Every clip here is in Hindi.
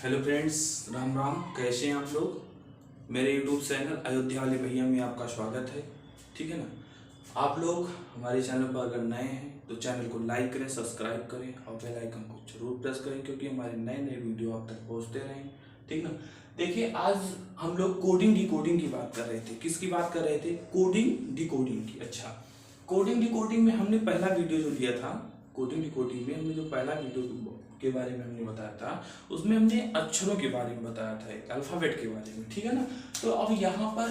Hello friends, Ram Ram. कैसे हैं आप लोग। मेरे यूट्यूब चैनल अयोध्या वाले भैया में आपका स्वागत है। ठीक है ना। आप लोग हमारे चैनल पर अगर नए हैं तो चैनल को लाइक करें, सब्सक्राइब करें और बेल आइकन को जरूर प्रेस करें, क्योंकि हमारे नए नए वीडियो आप तक पहुंचते रहें। ठीक ना। देखिए, आज हम लोग कोडिंग डिकोडिंग की बात कर रहे थे। किसकी बात कर रहे थे? कोडिंग डिकोडिंग की। अच्छा, कोडिंग डिकोडिंग में हमने पहला वीडियो जो लिया था, कोडिंग डिकोडिंग में हमने जो पहला वीडियो के बारे में हमने बताया था, उसमें हमने अक्षरों के बारे में बताया था, एक अल्फ़ाबेट के बारे में। ठीक है ना। तो अब यहाँ पर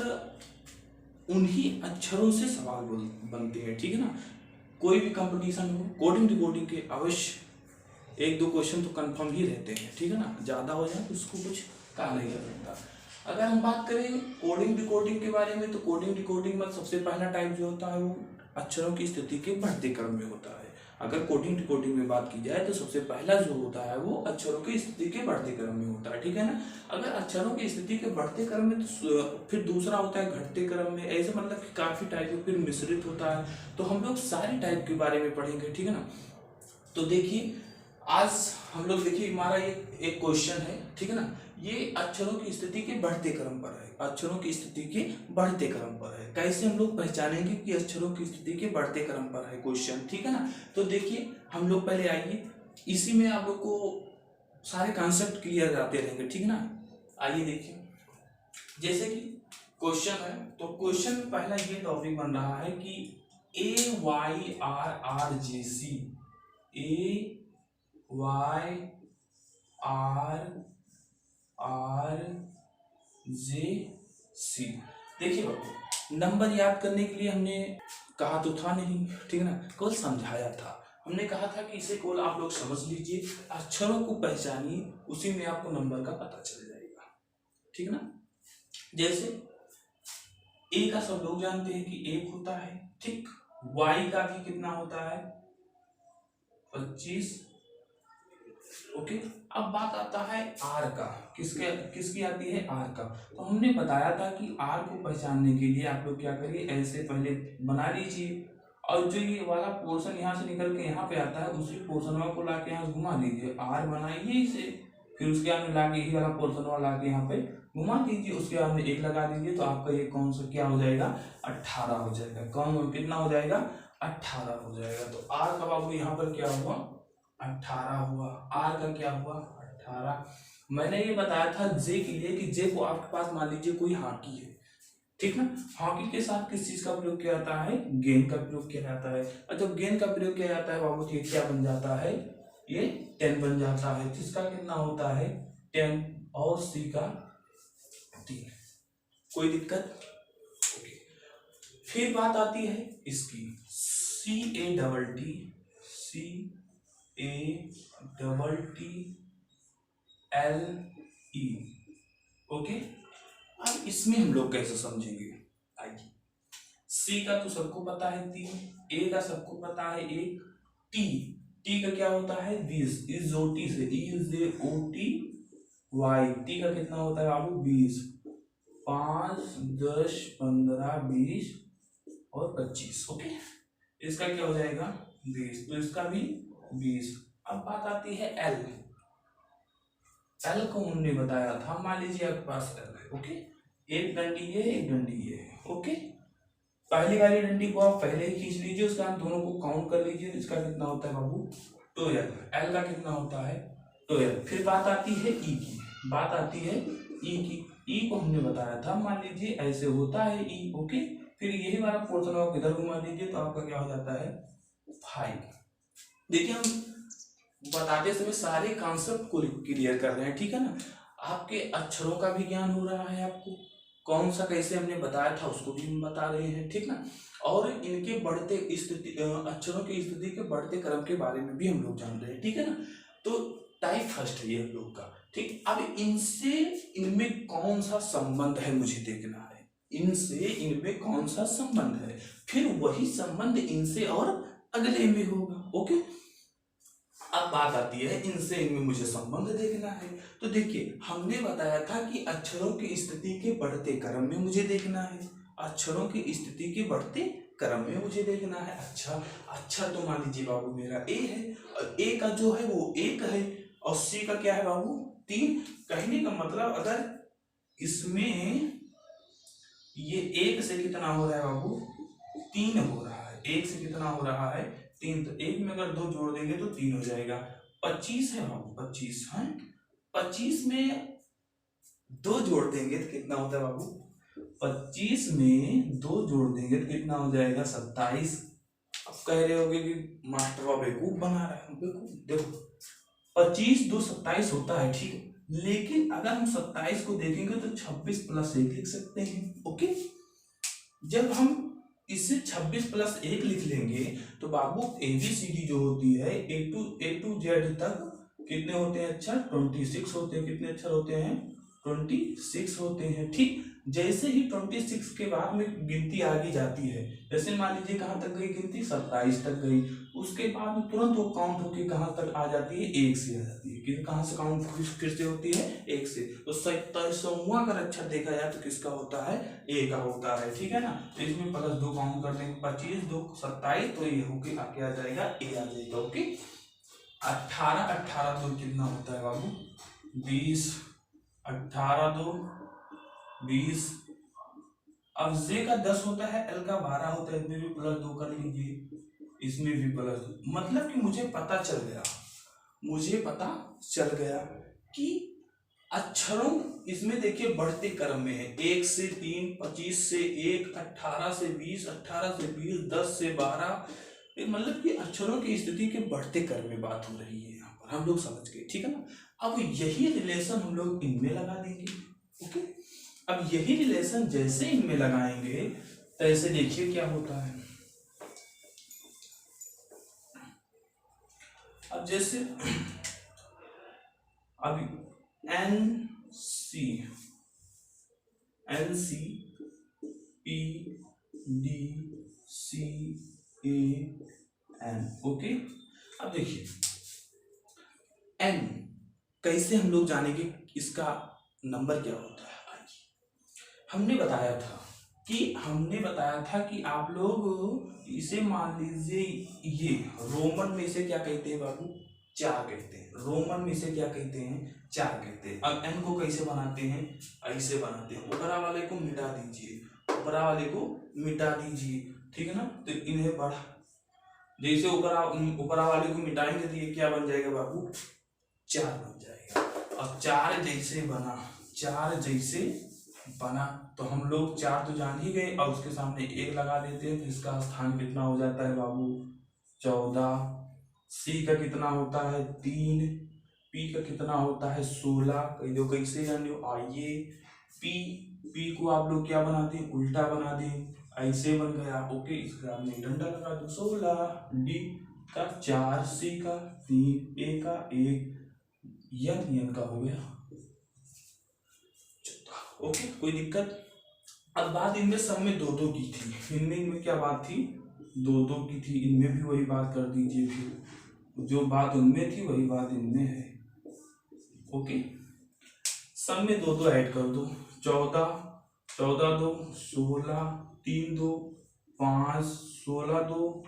उन्हीं अक्षरों से सवाल बनते हैं। ठीक है ना। कोई भी कंपटीशन हो, कोडिंग डिकोडिंग के अवश्य एक दो क्वेश्चन तो कंफर्म ही रहते हैं। ठीक है ना। ज़्यादा हो जाए तो उसको कुछ कहा नहीं जा सकता। अगर हम बात करें कोडिंग डिकोडिंग के बारे में, तो कोडिंग डिकोडिंग में सबसे पहला टाइप जो होता है वो अक्षरों की स्थिति के बढ़ते क्रम में होता है। अगर कोडिंग डिकोडिंग में बात की जाए तो सबसे पहला जो होता है वो अक्षरों की स्थिति के बढ़ते क्रम में होता है। ठीक है ना। अगर अक्षरों की स्थिति के बढ़ते क्रम में, तो फिर दूसरा होता है घटते क्रम में। ऐसे मतलब कि काफी टाइप, फिर मिश्रित होता है। तो हम लोग सारे टाइप के बारे में पढ़ेंगे। ठीक है ना। तो देखिए, आज हम लोग देखिए हमारा एक क्वेश्चन है। ठीक है ना। ये अक्षरों की स्थिति के बढ़ते क्रम पर है। अक्षरों की स्थिति के बढ़ते क्रम पर है। कैसे हम लोग पहचानेंगे कि अक्षरों की स्थिति के बढ़ते क्रम पर है क्वेश्चन। ठीक है ना। तो देखिए, हम लोग पहले आइए, इसी में आप लोग को सारे कॉन्सेप्ट क्लियर आते रहेंगे। ठीक है ना। आइए देखिए, जैसे कि क्वेश्चन है, तो क्वेश्चन में पहला ये टॉपिक बन रहा है कि AYRRJC, AYRRJC। देखिए बाबू, नंबर याद करने के लिए हमने कहा तो था नहीं। ठीक है ना। केवल समझाया था। हमने कहा था कि इसे केवल आप लोग समझ लीजिए, अक्षरों को पहचानिए, उसी में आपको नंबर का पता चल जाएगा। ठीक है ना। जैसे ए का सब लोग जानते हैं कि 1 होता है। ठीक। वाई का भी कितना होता है? 25। ओके। अब बात आता है आर का। किसकी आती है? आर का। तो हमने बताया था कि आर को पहचानने के लिए आप लोग क्या करिए, ऐसे पहले बना लीजिए, और जो ये वाला पोर्शन यहाँ से निकल के यहाँ पे आता है, उसी पोर्शन को लाके यहाँ घुमा दीजिए। आर बनाइए इसे, फिर उसके बाद में लाके यही वाला पोर्शन वाला लाके यहाँ पे घुमा दीजिए, उसके बाद में 1 लगा दीजिए, तो आपका ये कौन सा क्या हो जाएगा? 18 हो जाएगा। कौन कितना हो जाएगा? 18 हो जाएगा। तो आर का बाबू यहाँ पर क्या हुआ? 18 हुआ। आर का क्या हुआ? 18। मैंने ये बताया था जे के लिए कि जे को आपके पास मान लीजिए कोई हॉकी है। ठीक ना। हॉकी के साथ किस चीज का प्रयोग किया जाता है? गेंद का प्रयोग किया जाता है। और जब गेंद का प्रयोग किया जाता है बाबू, ये क्या बन जाता है? ये 10 बन जाता है। जिसका कितना होता है? 10। और सी का 3। कोई दिक्कत? ओके। फिर बात आती है इसकी CATTLE। ओके। अब इसमें हम लोग कैसे समझेंगे? आइए, सी का तो सबको पता है 3, ए का सबको पता है 1, टी टी का क्या होता है? 20। इज ओ टी से EZOTY। टी का कितना होता है बाबू? 20। 5, 10, 15, 20 और 25। ओके। इसका क्या हो जाएगा? 20। तो इसका भी 20। अब बात आती है एल। एल को हमने बताया था, मान लीजिए आपके पास एल है। ओके। एक डंडी ये है, एक डंडी ये है। ओके। पहली वाली डंडी को आप पहले ही खींच लीजिए, उसके बाद दोनों को काउंट कर लीजिए। इसका कितना होता है बाबू? 12। एल का कितना होता है? 12। फिर बात आती है ई की। बात आती है ई की। ई को हमने बताया था, मान लीजिए ऐसे होता है ई। ओके। फिर यही वाला पोर्शन आप इधर घुमा दीजिए, तो आपका क्या हो जाता है? 5। देखिए, हम बताते समय सारे कॉन्सेप्ट को क्लियर कर रहे हैं। ठीक है ना। आपके अक्षरों का भी ज्ञान हो रहा है, आपको कौन सा कैसे हमने बताया था उसको भी हम बता रहे हैं। ठीक ना। और इनके बढ़ते स्थिति, अक्षरों की स्थिति के बढ़ते क्रम के बारे में भी हम लोग जान रहे हैं। ठीक है ना। तो टाइप फर्स्ट है ये हम लोग का। ठीक। अब इनसे इनमें कौन सा संबंध है मुझे देखना है। इनसे इनमें कौन सा संबंध है, फिर वही संबंध इनसे और अगले में होगा। ओके। अब बात आती है इनसे इनमें मुझे संबंध देखना है। तो देखिए, हमने बताया था कि अक्षरों की स्थिति के बढ़ते क्रम में मुझे देखना है। अक्षरों की स्थिति के बढ़ते क्रम में मुझे देखना है। अच्छा, तो मान लीजिए बाबू मेरा ए है, और ए का जो है वो 1 है, और सी का क्या है बाबू 3। कहने का मतलब अगर इसमें ये 1 से कितना हो रहा है बाबू 3 हो रहा है, 1 से कितना हो रहा है 3, तो 1 में अगर 2 जोड़ देंगे तो 3 हो जाएगा। 25 है बाबू 25 है, 25 में 2 जोड़ देंगे तो कितना होता है बाबू 25 में 2 जोड़ देंगे तो कितना हो जाएगा 27। अब कह रहे होगे कि मास्टर बेवकूफ बना रहा है, बेवकूफ देखो 25 2 27 होता है, ठीक है, लेकिन अगर हम 27 को देखेंगे तो 26 प्लस 1 लिख सकते हैं। ओके, जब हम इसे 26 प्लस 1 लिख लेंगे तो बाबू ABCD जो होती है A to Z तक कितने होते हैं अक्षर 26 होते हैं। कितने अक्षर होते हैं 26 होते हैं, ठीक। जैसे ही 26 के बाद में गिनती आगे जाती है, जैसे मान लीजिए कहाँ तक गई गिनती 27 तक गई, उसके बाद में तुरंत वो काउंट होके कहाँ तक आ जाती है 1 से आ जाती है। कहाँ से काउंट फिर से होती है 1 से। तो 27वां अगर अक्षर देखा जाए तो किसका होता है A का होता है, ठीक है ना। तो इसमें प्लस 2 काउंट कर देंगे 25 2 27, तो ये होके आके आ जाएगा A आ जाएगा। ओके, 18 18 2 कितना होता है बाबू 20, 18 2 20। अब Z का 10 होता है, L का 12 होता है, इसमें भी प्लस 2 कर लीजिए, इसमें भी प्लस 2। मतलब कि मुझे पता चल गया कि अक्षरों इसमें देखिए बढ़ते क्रम में है, 1 से 3, 25 से 1, 18 से 20, 18 से 20, 10 से 12, मतलब कि अक्षरों की स्थिति के बढ़ते क्रम में बात हो रही है यहाँ पर, हम लोग समझ गए, ठीक है ना। अब यही रिलेशन हम लोग इनमें लगा देंगे। ओके, अब यही रिलेशन जैसे इनमें लगाएंगे तैसे देखिए क्या होता है। अब जैसे अभी NC PDCAN। ओके, अब देखिए N कैसे हम लोग जानेंगे इसका नंबर क्या होता है। हमने बताया था कि आप लोग इसे मान लीजिए ये रोमन में इसे क्या कहते हैं बाबू 4 कहते हैं। रोमन में इसे क्या कहते हैं 4 कहते हैं। अब n को कैसे बनाते हैं, ऐसे बनाते हैं, ऊपरा वाले को मिटा दीजिए, ठीक है ना। तो इन्हें बढ़ा, जैसे ऊपरा वाले को मिटाएंगे तो ये क्या बन जाएगा बाबू 4 बन जाएगा। अब 4 जैसे बना तो हम लोग 4 तो जान ही गए, और उसके सामने 1 लगा देते हैं तो इसका स्थान कितना हो जाता है बाबू 14। C का कितना होता है 3, P का कितना होता है 16। कैसे जाने आइए, P को आप लोग क्या बनाते हैं उल्टा बना दें, ऐसे बन गया। ओके, इसके सामने डंडा लगा दो 16, D का 4, C का 3, A का 1, N का हो गया। ओके, कोई दिक्कत। अब बात इनमें सब में 2-2 की थी, इनमें क्या बात थी 2-2 की थी, इनमें भी वही बात कर दीजिए, फिर जो बात उनमें थी वही बात इनमें है। ओके, सब में 2-2 ऐड कर दो, 14 2 16, 3 2 5, 16 2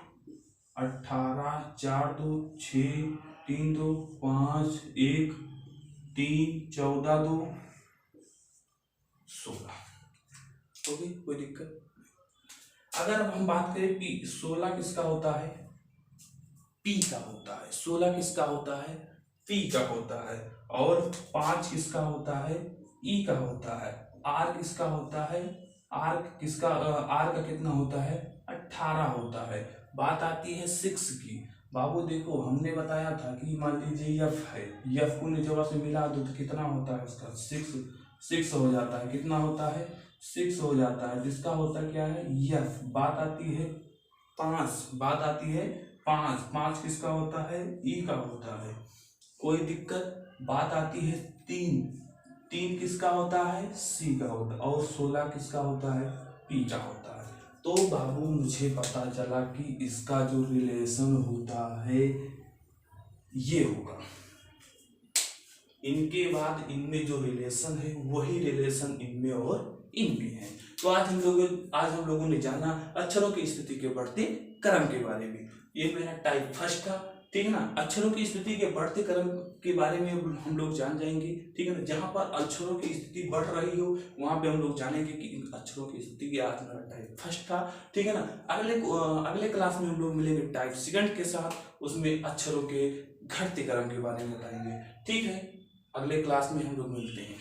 18, 4 2 6, 3 2 5, 1 3, 14 2 16। ओके, कोई दिक्कत। अगर अब हम बात करें P, 16 किसका होता है P का होता है, 16 किसका होता है P का होता है, और 5 किसका होता है E का होता है, R किसका होता है R का कितना होता है 18 होता है। बात आती है 6 की। बाबू देखो हमने बताया था कि मान लीजिए F है, F को निचवा से मिला दो तो कितना होता है उसका 6 हो जाता है। कितना होता है 6 हो जाता है, जिसका होता क्या है F। बात आती है 5 किसका होता है E का होता है, कोई दिक्कत। बात आती है 3 किसका होता है C का होता है, और 16 किसका होता है P का होता है। तो बाबू मुझे पता चला कि इसका जो रिलेशन होता है ये होगा, इनके बाद इनमें जो रिलेशन है वही रिलेशन इनमें और इनमें है। तो आज हम लोगों ने जाना अक्षरों की स्थिति के बढ़ते क्रम के बारे में। ये मेरा टाइप फर्स्ट था। ठीक है ना। अक्षरों की स्थिति के बढ़ते क्रम के बारे में हम लोग जान जाएंगे, ठीक है ना। जहां पर अक्षरों की स्थिति बढ़ रही हो वहां पे हम लोग जानेंगे कि इन अक्षरों की स्थिति की। आज मेरा टाइप फर्स्ट था, ठीक है ना। अगले क्लास में हम लोग मिलेंगे टाइप सेकंड के साथ, उसमें अक्षरों के घटते क्रम के बारे में बताएंगे, ठीक है। अगले क्लास में हम लोग मिलते हैं।